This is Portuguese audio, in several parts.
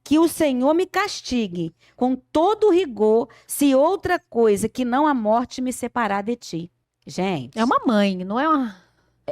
que o Senhor me castigue com todo rigor, se outra coisa que não a morte me separar de ti. Gente, É uma mãe, não é uma.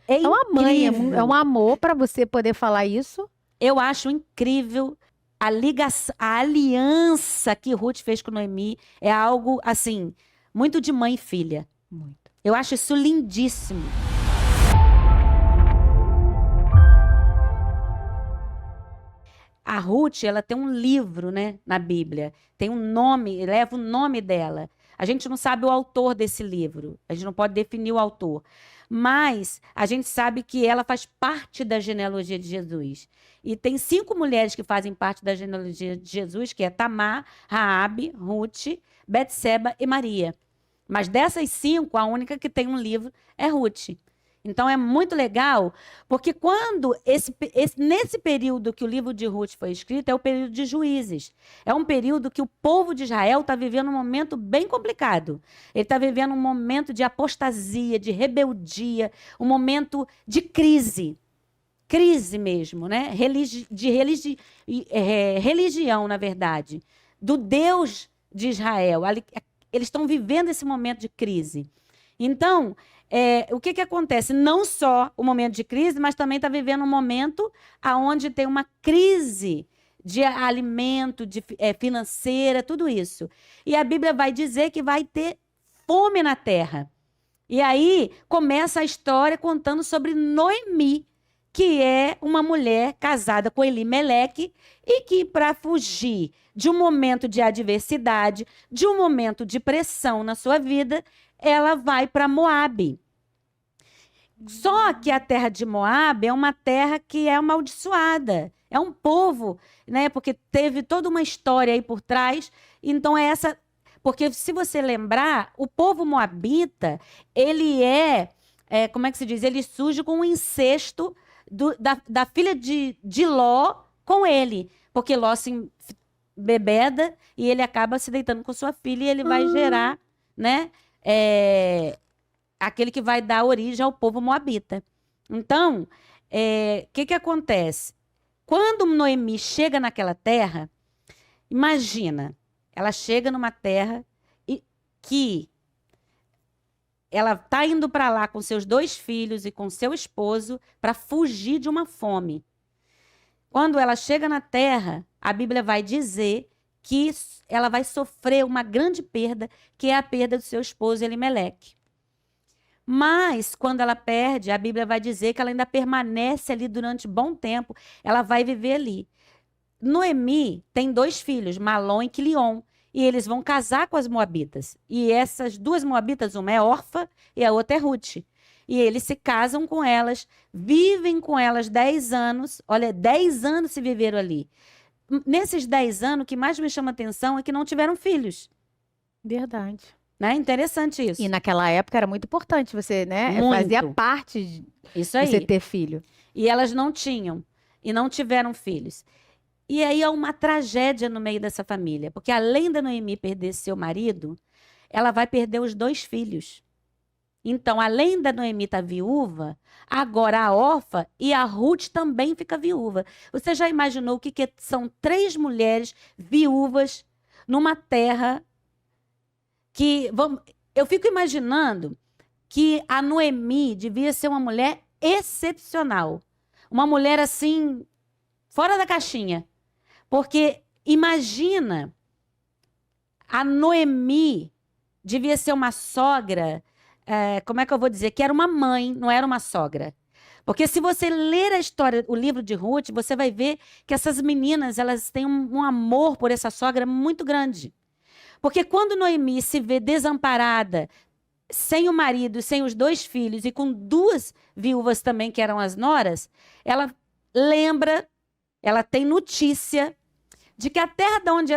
é É uma mãe, é incrível. um amor para você poder falar isso. Eu acho incrível a ligação, a aliança que Ruth fez com Noemi. É algo, assim, muito de mãe e filha. Muito. Eu acho isso lindíssimo. A Ruth, ela tem um livro, né, na Bíblia. Tem um nome, leva o nome dela. A gente não sabe o autor desse livro. A gente não pode definir o autor. Mas a gente sabe que ela faz parte da genealogia de Jesus. E tem 5 mulheres que fazem parte da genealogia de Jesus, que é Tamar, Raabe, Ruth, Betseba e Maria. Mas dessas 5, a única que tem um livro é Ruth. Então é muito legal, porque quando nesse período que o livro de Ruth foi escrito, é o período de Juízes. É um período que o povo de Israel está vivendo um momento bem complicado. Ele está vivendo um momento de apostasia, de rebeldia, um momento de crise. Crise mesmo, né? Religião, na verdade, do Deus de Israel. Eles estão vivendo esse momento de crise. Então, o que acontece? Não só o momento de crise, mas também está vivendo um momento onde tem uma crise de alimento, financeira, tudo isso. E a Bíblia vai dizer que vai ter fome na terra. E aí começa a história contando sobre Noemi, que é uma mulher casada com Elimeleque e que, para fugir de um momento de adversidade, de um momento de pressão na sua vida, ela vai para Moabe. Só que a terra de Moabe é uma terra que é amaldiçoada. É um povo, né? Porque teve toda uma história aí por trás. Então é essa. Porque se você lembrar, o povo moabita, ele como é que se diz? Ele surge com o incesto da filha de Ló com ele. Porque Ló se bebeda e ele acaba se deitando com sua filha e ele vai gerar, né? Aquele que vai dar origem ao povo moabita. Então, que acontece? Quando Noemi chega naquela terra, imagina, ela chega numa terra que ela está indo para lá com seus 2 filhos e com seu esposo para fugir de uma fome. Quando ela chega na terra, a Bíblia vai dizer que ela vai sofrer uma grande perda, que é a perda do seu esposo Elimeleque. Mas, quando ela perde, a Bíblia vai dizer que ela ainda permanece ali durante bom tempo, ela vai viver ali. Noemi tem 2 filhos, Malom e Quilion, e eles vão casar com as moabitas. E essas 2 moabitas, uma é Orfa e a outra é Ruth. E eles se casam com elas, vivem com elas 10 anos. Olha, 10 anos se viveram ali. Nesses 10 anos, o que mais me chama atenção é que não tiveram filhos. Verdade. Né? Interessante isso. E naquela época era muito importante você, né? Muito. Fazia parte de Isso aí. você ter filho. E elas não tinham. E não tiveram filhos. E aí há uma tragédia no meio dessa família. Porque além da Noemi perder seu marido, ela vai perder os 2 filhos. Então, além da Noemi estar viúva, agora a Orfa e a Ruth também fica viúva. Você já imaginou o que são 3 mulheres viúvas numa terra que... Eu fico imaginando que a Noemi devia ser uma mulher excepcional. Uma mulher, assim, fora da caixinha. Porque, imagina, a Noemi devia ser uma sogra... como é que eu vou dizer? Que era uma mãe, não era uma sogra. Porque se você ler a história, o livro de Ruth, você vai ver que essas meninas, elas têm um amor por essa sogra muito grande. Porque quando Noemi se vê desamparada, sem o marido, sem os 2 filhos e com 2 viúvas também, que eram as noras, ela lembra, ela tem notícia de que a terra de onde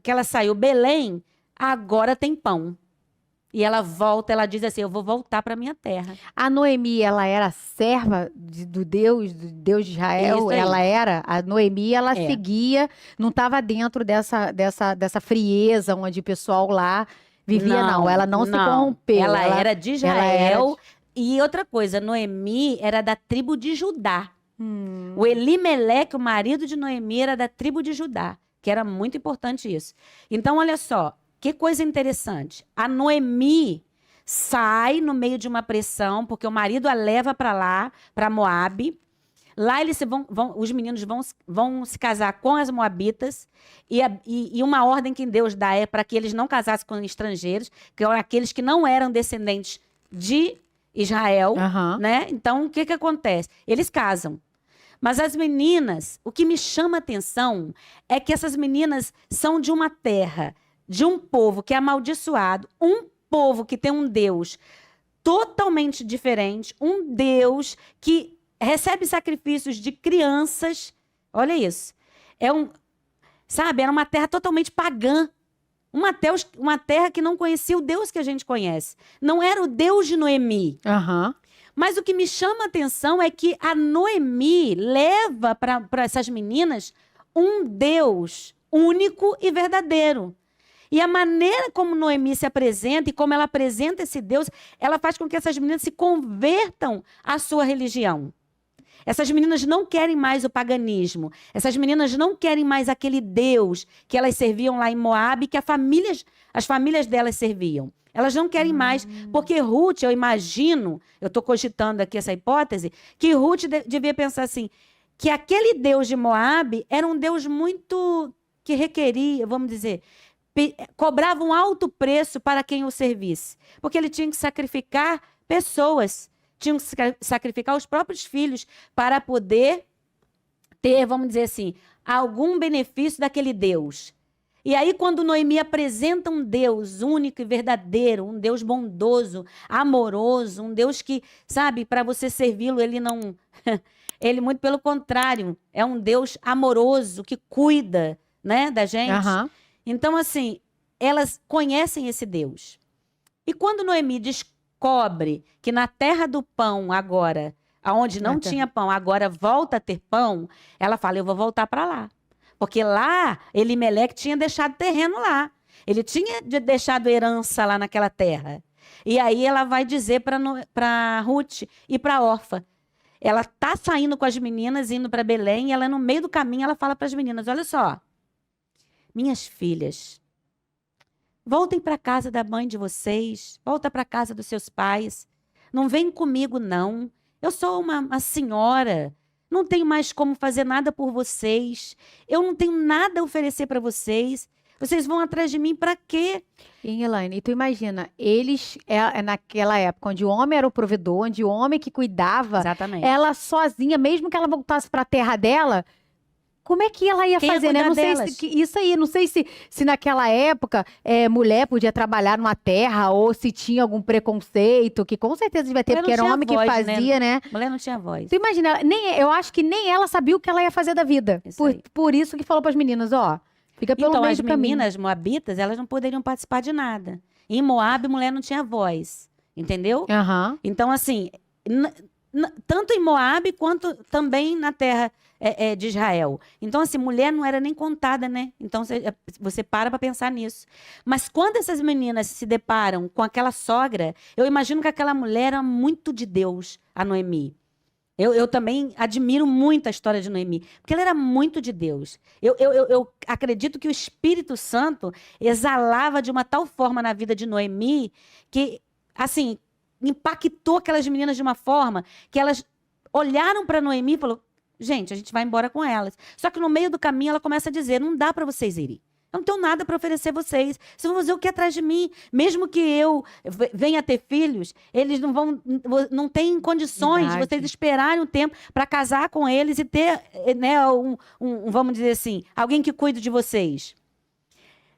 que ela saiu, Belém, agora tem pão. E ela volta, ela diz assim, eu vou voltar para minha terra. A Noemi, ela era serva do Deus de Israel? Isso aí. Ela era? A Noemi, ela seguia, não estava dentro dessa frieza onde o pessoal lá vivia, não. Ela não se corrompeu. Ela era de Israel. E outra coisa, Noemi era da tribo de Judá. O Elimeleque, o marido de Noemi, era da tribo de Judá. que era muito importante isso. Então, olha só, que coisa interessante. A Noemi sai no meio de uma pressão, porque o marido a leva para lá, para Moabe. Lá eles os meninos vão se casar com as moabitas, e uma ordem que Deus dá é para que eles não casassem com estrangeiros, que eram aqueles que não eram descendentes de Israel, né? Então, o que acontece? Eles casam. Mas as meninas, o que me chama a atenção é que essas meninas são de uma terra, de um povo que é amaldiçoado, um povo que tem um Deus totalmente diferente, um Deus que recebe sacrifícios de crianças. Olha isso. Sabe, era uma terra totalmente pagã. Uma terra que não conhecia o Deus que a gente conhece. Não era o Deus de Noemi. Mas o que me chama a atenção é que a Noemi leva para essas meninas um Deus único e verdadeiro. E a maneira como Noemi se apresenta e como ela apresenta esse Deus, ela faz com que essas meninas se convertam à sua religião. Essas meninas não querem mais o paganismo. Essas meninas não querem mais aquele Deus que elas serviam lá em Moabe, que as famílias delas serviam. Elas não querem mais, porque Ruth, eu imagino, eu estou cogitando aqui essa hipótese, que Ruth devia pensar assim, que aquele Deus de Moabe era um Deus muito que requeria, vamos dizer, cobrava um alto preço para quem o servisse. Porque ele tinha que sacrificar pessoas, tinha que sacrificar os próprios filhos para poder ter, vamos dizer assim, algum benefício daquele Deus. E aí, quando Noemi apresenta um Deus único e verdadeiro, um Deus bondoso, amoroso, um Deus que, sabe, para você servi-lo, ele não... ele, muito pelo contrário, é um Deus amoroso, que cuida, né, da gente. Então, assim, elas conhecem esse Deus. E quando Noemi descobre que na terra do pão agora, onde não tinha pão, agora volta a ter pão, ela fala, eu vou voltar para lá. Porque lá, Elimeleque tinha deixado terreno lá. Ele tinha deixado herança lá naquela terra. E aí ela vai dizer para Ruth e para Orfa. Ela tá saindo com as meninas, indo para Belém, e ela no meio do caminho, ela fala para as meninas, olha só, minhas filhas, voltem para a casa da mãe de vocês, volta para a casa dos seus pais. Não vem comigo, não. Eu sou uma senhora. Não tenho mais como fazer nada por vocês. Eu não tenho nada a oferecer para vocês. Vocês vão atrás de mim para quê? E Elaine, tu imagina, eles, naquela época, onde o homem era o provedor, onde o homem que cuidava, ela sozinha, mesmo que ela voltasse para a terra dela, como é que ela ia fazer, né? Não sei isso aí, não sei se naquela época mulher podia trabalhar numa terra ou se tinha algum preconceito, que com certeza devia ter, porque era homem que fazia, né? Mulher não tinha voz. Tu imagina, eu acho que nem ela sabia o que ela ia fazer da vida. Por isso que falou para as meninas, ó, fica pelo meio do caminho. Então, as meninas moabitas, elas não poderiam participar de nada. Em Moabe, mulher não tinha voz, entendeu? Então, assim, tanto em Moabe quanto também na terra de Israel. Então, assim, mulher não era nem contada, né? Então, você para pensar nisso. Mas quando essas meninas se deparam com aquela sogra, eu imagino que aquela mulher era muito de Deus, a Noemi. Eu também admiro muito a história de Noemi, porque ela era muito de Deus. Eu acredito que o Espírito Santo exalava de uma tal forma na vida de Noemi que, assim, impactou aquelas meninas de uma forma que elas olharam para Noemi e falaram, gente, a gente vai embora com elas. Só que no meio do caminho ela começa a dizer, não dá para vocês irem. Eu não tenho nada para oferecer vocês. Vocês vão fazer o que atrás de mim? Mesmo que eu venha ter filhos, eles não têm condições de vocês esperarem um tempo para casar com eles e ter, né, vamos dizer assim, alguém que cuide de vocês.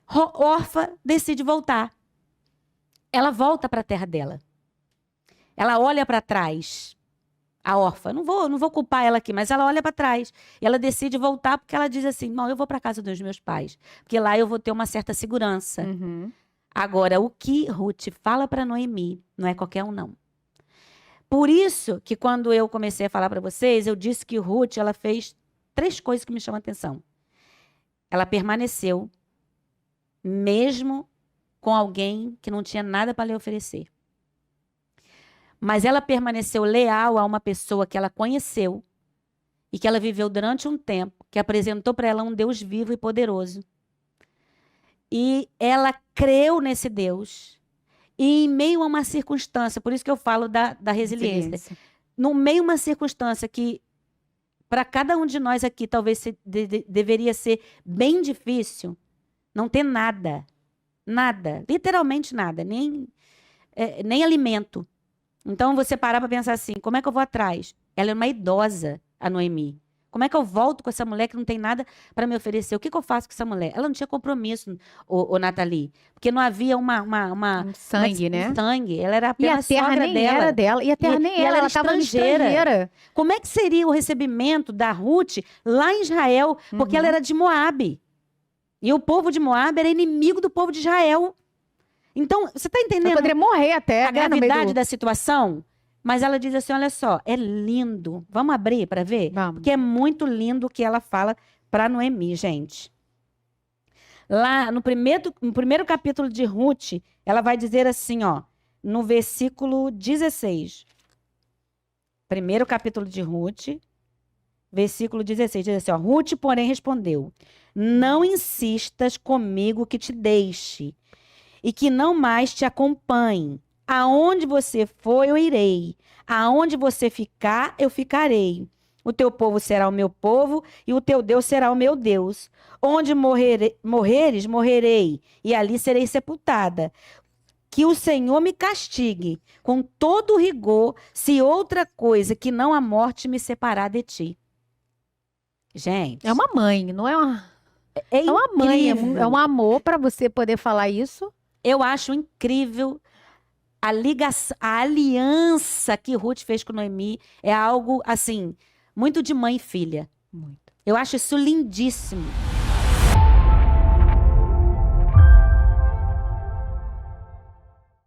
Orfa decide voltar. Ela volta para a terra dela. Ela olha para trás. A Orfa, não vou culpar ela aqui, mas ela olha para trás. E ela decide voltar porque ela diz assim, não, eu vou para casa dos meus pais. Porque lá eu vou ter uma certa segurança. Agora, o que Ruth fala para Noemi, não é qualquer um, não. Por isso que quando eu comecei a falar para vocês, eu disse que Ruth, ela fez 3 coisas que me chamam a atenção. Ela permaneceu, mesmo com alguém que não tinha nada para lhe oferecer. Mas ela permaneceu leal a uma pessoa que ela conheceu e que ela viveu durante um tempo que apresentou para ela um Deus vivo e poderoso. E ela creu nesse Deus. E em meio a uma circunstância, por isso que eu falo da resiliência. No meio de uma circunstância que, para cada um de nós aqui, talvez deveria ser bem difícil, não ter nada. Nada. Literalmente nada. Nem alimento. Então, você parar para pensar assim, como é que eu vou atrás? Ela é uma idosa, a Noemi. Como é que eu volto com essa mulher que não tem nada para me oferecer? O que eu faço com essa mulher? Ela não tinha compromisso, Nathalie. Porque não havia um sangue, né? Sangue. Ela era apenas e a terra sogra nem dela. era dela. E a terra nem era, ela estava estrangeira. Como é que seria o recebimento da Ruth lá em Israel? Porque ela era de Moabe. E o povo de Moabe era inimigo do povo de Israel. Então, você está entendendo? Ela poderia morrer até. A gravidade da situação? Mas ela diz assim, olha só, é lindo. Vamos abrir para ver? Vamos. Porque é muito lindo o que ela fala para Noemi, gente. Lá no primeiro capítulo de Ruth, ela vai dizer assim, ó, no versículo 16. Primeiro capítulo de Ruth, versículo 16, diz assim, ó, Ruth, porém, respondeu, não insistas comigo que te deixe e que não mais te acompanhe. Aonde você for, eu irei. Aonde você ficar, eu ficarei. O teu povo será o meu povo e o teu Deus será o meu Deus. Onde morreres, morrerei, e ali serei sepultada. Que o Senhor me castigue com todo rigor, se outra coisa que não a morte me separar de ti. Gente. É uma mãe, não é uma... É uma mãe, é um amor para você poder falar isso. Eu acho incrível a aliança que Ruth fez com Noemi. É algo, assim, muito de mãe e filha. Muito. Eu acho isso lindíssimo.